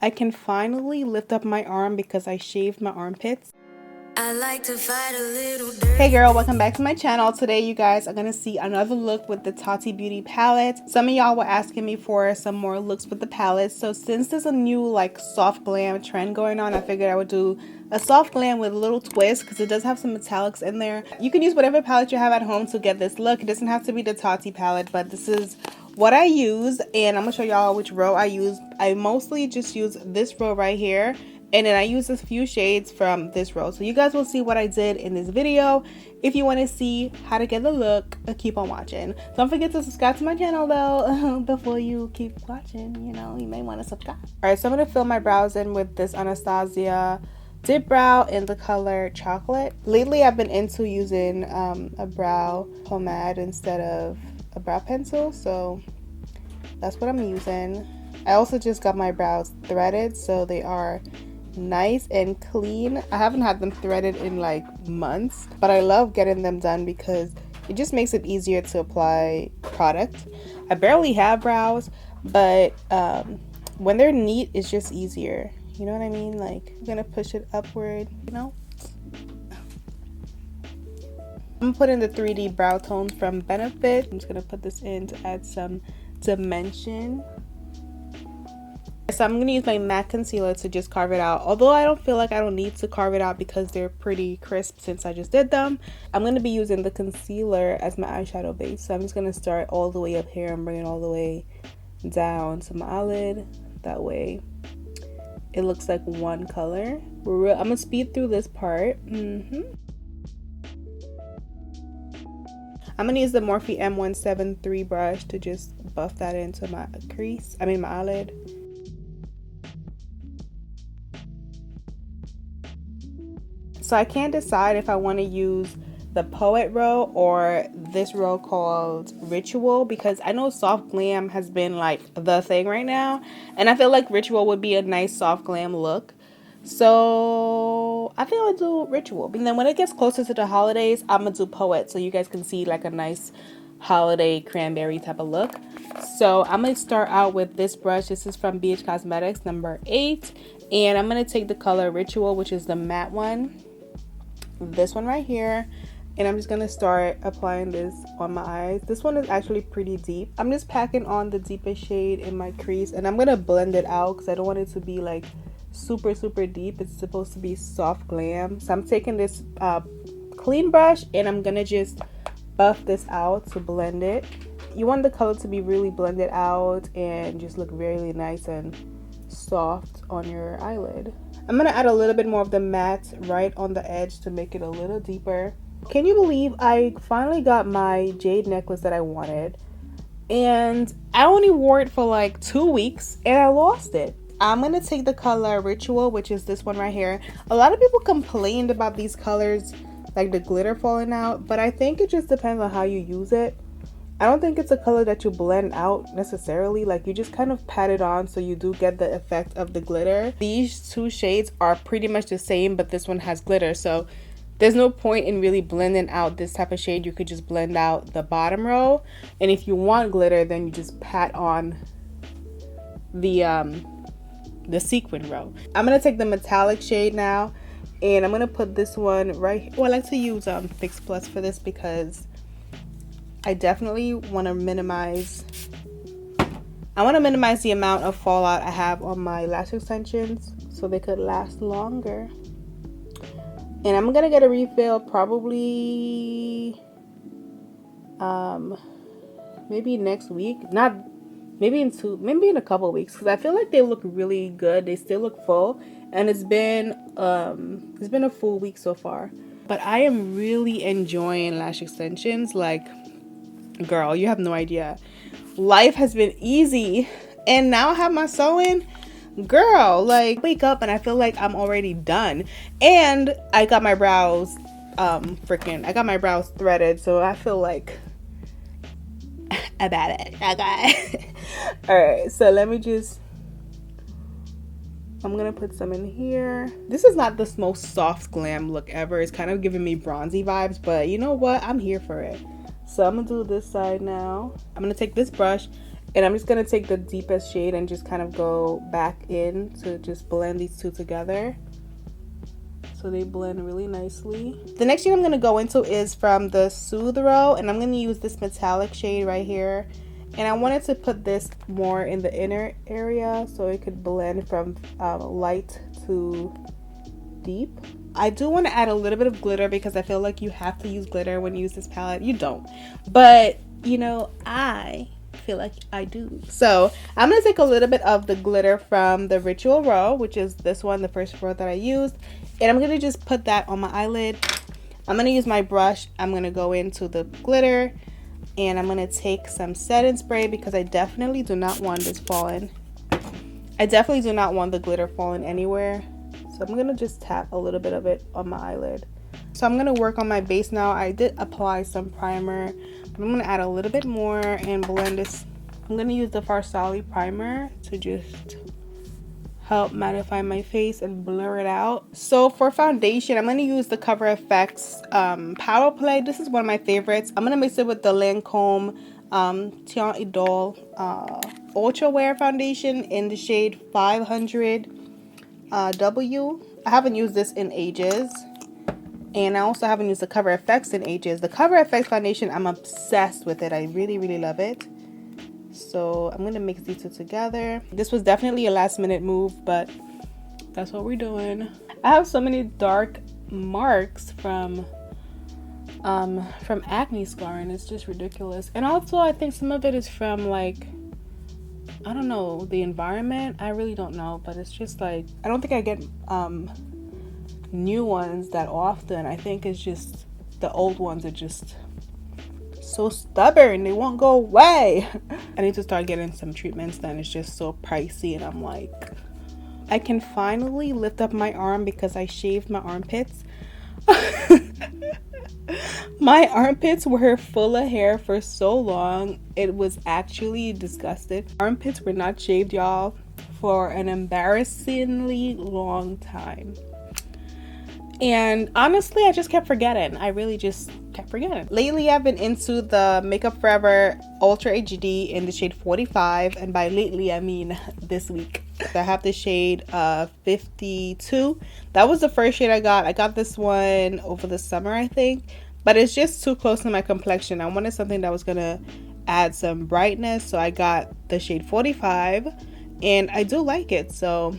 I can finally lift up my arm because I shaved my armpits. I like to fight a little. Hey girl, welcome back to my channel. Today you guys are gonna see another look with the Tati Beauty palette. Some of y'all were asking me for some more looks with the palette, so since there's a new like soft glam trend going on, I figured I would do a soft glam with a little twist because it does have some metallics in there. You can use whatever palette you have at home to get this look. It doesn't have to be the Tati palette, but this is what I use, and I'm gonna show y'all which row I use. I mostly just use this row right here, and then I use a few shades from this row. So you guys will see what I did in this video. If you want to see how to get the look, keep on watching. Don't forget to subscribe to my channel though before you keep watching. You know, you may want to subscribe. Alright, so I'm going to fill my brows in with this Anastasia DipBrow in the color Chocolate. Lately I've been into using a brow pomade instead of a brow pencil, so that's what I'm using. I also just got my brows threaded, so they are nice and clean. I haven't had them threaded in like months, but I love getting them done because it just makes it easier to apply product. I barely have brows, but when they're neat, it's just easier. You know what I mean? Like, I'm gonna push it upward, you know? I'm gonna put in the 3D brow tones from Benefit. I'm just gonna put this in to add some dimension. So I'm going to use my matte concealer to just carve it out. Although I don't feel like I don't need to carve it out because they're pretty crisp since I just did them. I'm going to be using the concealer as my eyeshadow base. So I'm just going to start all the way up here and bring it all the way down to my eyelid. That way it looks like one color. I'm going to speed through this part. I'm going to use the Morphe M173 brush to just buff that into my crease. I mean my eyelid. So I can't decide if I want to use the Poet row or this row called Ritual, because I know soft glam has been like the thing right now, and I feel like Ritual would be a nice soft glam look. So I think I'll do Ritual. And then when it gets closer to the holidays, I'm gonna do Poet so you guys can see like a nice holiday cranberry type of look. So I'm gonna start out with this brush. This is from BH Cosmetics number 8, and I'm gonna take the color Ritual, which is the matte one. This one right here, and I'm just gonna start applying this on my eyes. This one is actually pretty deep. I'm just packing on the deepest shade in my crease, and I'm gonna blend it out because I don't want it to be like super deep. It's supposed to be soft glam. So I'm taking this clean brush and I'm gonna just buff this out to blend it. You want the color to be really blended out and just look really nice and soft on your eyelid. I'm gonna add a little bit more of the matte right on the edge to make it a little deeper. Can you believe I finally got my jade necklace that I wanted, and I only wore it for like 2 weeks and I lost it. I'm gonna take the color Ritual, which is this one right here. A lot of people complained about these colors, like the glitter falling out, but I think it just depends on how you use it. I don't think it's a color that you blend out necessarily. Like, you just kind of pat it on so you do get the effect of the glitter. These two shades are pretty much the same, but this one has glitter, so there's no point in really blending out this type of shade. You could just blend out the bottom row, and if you want glitter, then you just pat on the sequin row. I'm gonna take the metallic shade now, and I'm gonna put this one right here. Well, I like to use Fix Plus for this because I definitely want to minimize the amount of fallout I have on my lash extensions so they could last longer. And I'm gonna get a refill probably maybe next week, maybe in a couple weeks, because I feel like they look really good. They still look full, and it's been a full week so far. But I am really enjoying lash extensions. Like, girl, you have no idea. Life has been easy, and now I have my sewing. Girl, like, wake up and I feel like I'm already done. And I got my brows I got my brows threaded, so I feel like about it. Okay. Alright, so let me just, I'm gonna put some in here. This is not the most soft glam look ever. It's kind of giving me bronzy vibes, but you know what? I'm here for it. So I'm gonna do this side now. I'm gonna take this brush And I'm just going to take the deepest shade and just kind of go back in to just blend these two together, so they blend really nicely. The next shade I'm going to go into is from the Soothe row, and I'm going to use this metallic shade right here. And I wanted to put this more in the inner area so it could blend from light to deep. I do want to add a little bit of glitter because I feel like you have to use glitter when you use this palette. You don't, but you know, I feel like I do. So I'm gonna take a little bit of the glitter from the Ritual row, which is this one, the first row that I used, and I'm gonna just put that on my eyelid. I'm gonna use my brush. I'm gonna go into the glitter, and I'm gonna take some setting spray because I definitely do not want this falling. I definitely do not want the glitter falling anywhere. So I'm gonna just tap a little bit of it on my eyelid. So I'm gonna work on my base now. I did apply some primer, but I'm gonna add a little bit more and blend this. I'm gonna use the Farsali Primer to just help mattify my face and blur it out. So for foundation, I'm gonna use the CoverFX Power Play. This is one of my favorites. I'm gonna mix it with the Lancome Airdelle Ultra Wear Foundation in the shade 500 W. I haven't used this in ages, and I also haven't used the CoverFX in ages. The CoverFX foundation, I'm obsessed with it. I really, really love it. So I'm gonna mix these two together. This was definitely a last minute move, but that's what we're doing. I have so many dark marks from acne scarring. It's just ridiculous. And also I think some of it is from, like, I don't know, the environment. I really don't know, but it's just like, I don't think I get new ones that often. I think it's just the old ones are just so stubborn, they won't go away. I need to start getting some treatments then. It's just so pricey, and I'm like, I can finally lift up my arm because I shaved my armpits. My armpits were full of hair for so long, it was actually disgusting. Armpits were not shaved, y'all, for an embarrassingly long time. And honestly, I just kept forgetting. I really just kept forgetting. Lately, I've been into the Makeup Forever Ultra HD in the shade 45. And by lately, I mean this week. I have the shade 52. That was the first shade I got. I got this one over the summer, I think. But it's just too close to my complexion. I wanted something that was going to add some brightness. So I got the shade 45. And I do like it. So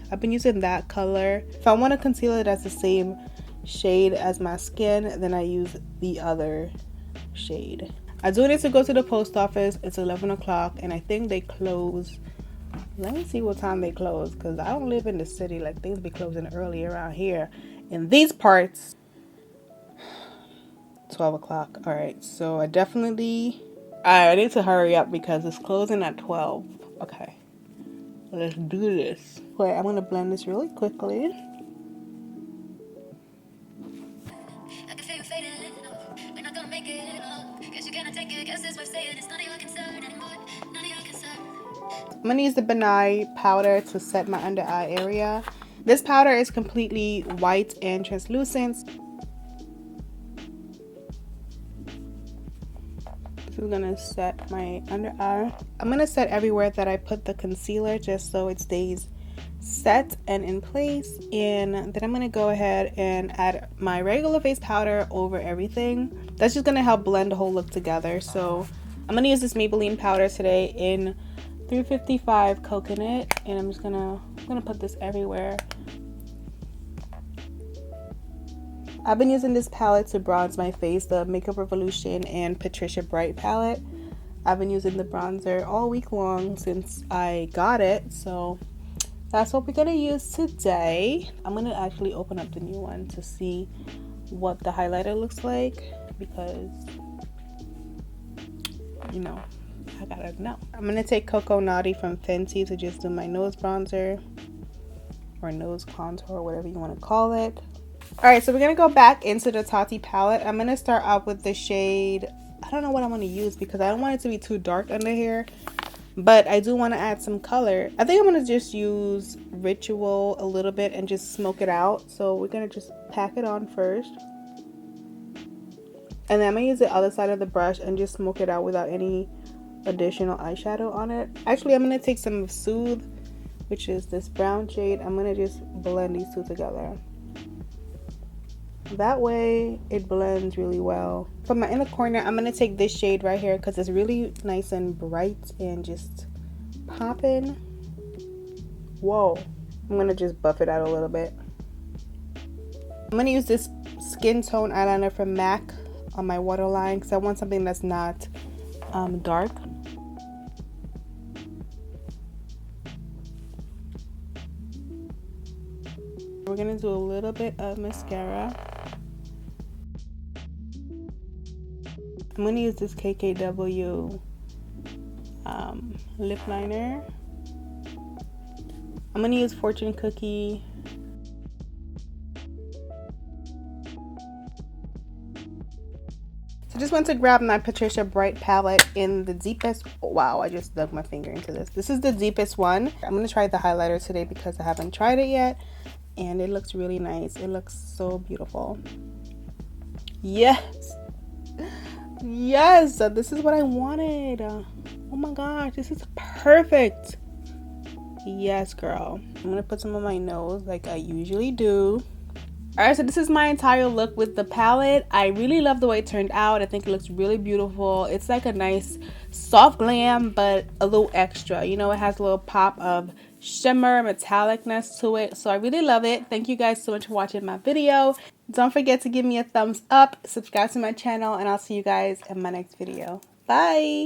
I've been using that color. If I want to conceal it as the same shade as my skin, then I use the other shade. I do need to go to the post office. It's 11 o'clock and I think they close. Let me see what time they close, because I don't live in the city. Like, things be closing early around here in these parts. 12 o'clock. All right, so I need to hurry up because it's closing at 12. Okay, let's do this. Wait, I'm gonna blend this really quickly. I'm gonna use the Nye Powder to set my under eye area. This powder is completely white and translucent. This is gonna set my under eye. I'm gonna set everywhere that I put the concealer just so it stays set and in place. And then I'm gonna go ahead and add my regular face powder over everything. That's just gonna help blend the whole look together. So I'm gonna use this Maybelline powder today in 355 Coconut, and I'm gonna put this everywhere. I've been using this palette to bronze my face, the Makeup Revolution and Patricia Bright palette. I've been using the bronzer all week long since I got it, so that's what we're gonna use today. I'm gonna actually open up the new one to see what the highlighter looks like, because, you know, I gotta know. I'm gonna take Coco Naughty from Fenty to just do my nose bronzer or nose contour, whatever you want to call it. Alright, so we're gonna go back into the Tati palette. I'm gonna start out with the shade, I don't know what I want to use because I don't want it to be too dark under here, but I do want to add some color. I think I'm gonna just use Ritual a little bit and just smoke it out. So we're gonna just pack it on first, and then I'm gonna use the other side of the brush and just smoke it out without any additional eyeshadow on it. Actually, I'm going to take some of Soothe, which is this brown shade. I'm going to just blend these two together. That way it blends really well. For my inner corner, I'm going to take this shade right here because it's really nice and bright and just popping. Whoa. I'm going to just buff it out a little bit. I'm going to use this skin tone eyeliner from MAC on my waterline because I want something that's not dark. We're going to do a little bit of mascara. I'm going to use this KKW lip liner. I'm going to use Fortune Cookie. So just want to grab my Patricia Bright palette in the deepest, wow, I just dug my finger into this. This is the deepest one. I'm going to try the highlighter today because I haven't tried it yet. And it looks really nice. It looks so beautiful. Yes. Yes, this is what I wanted. Oh my gosh, this is perfect. Yes, girl. I'm gonna put some on my nose like I usually do. Alright, so this is my entire look with the palette. I really love the way it turned out. I think it looks really beautiful. It's like a nice soft glam, but a little extra. You know, it has a little pop of shimmer, metallicness to it. So I really love it. Thank you guys so much for watching my video. Don't forget to give me a thumbs up, subscribe to my channel, and I'll see you guys in my next video. Bye!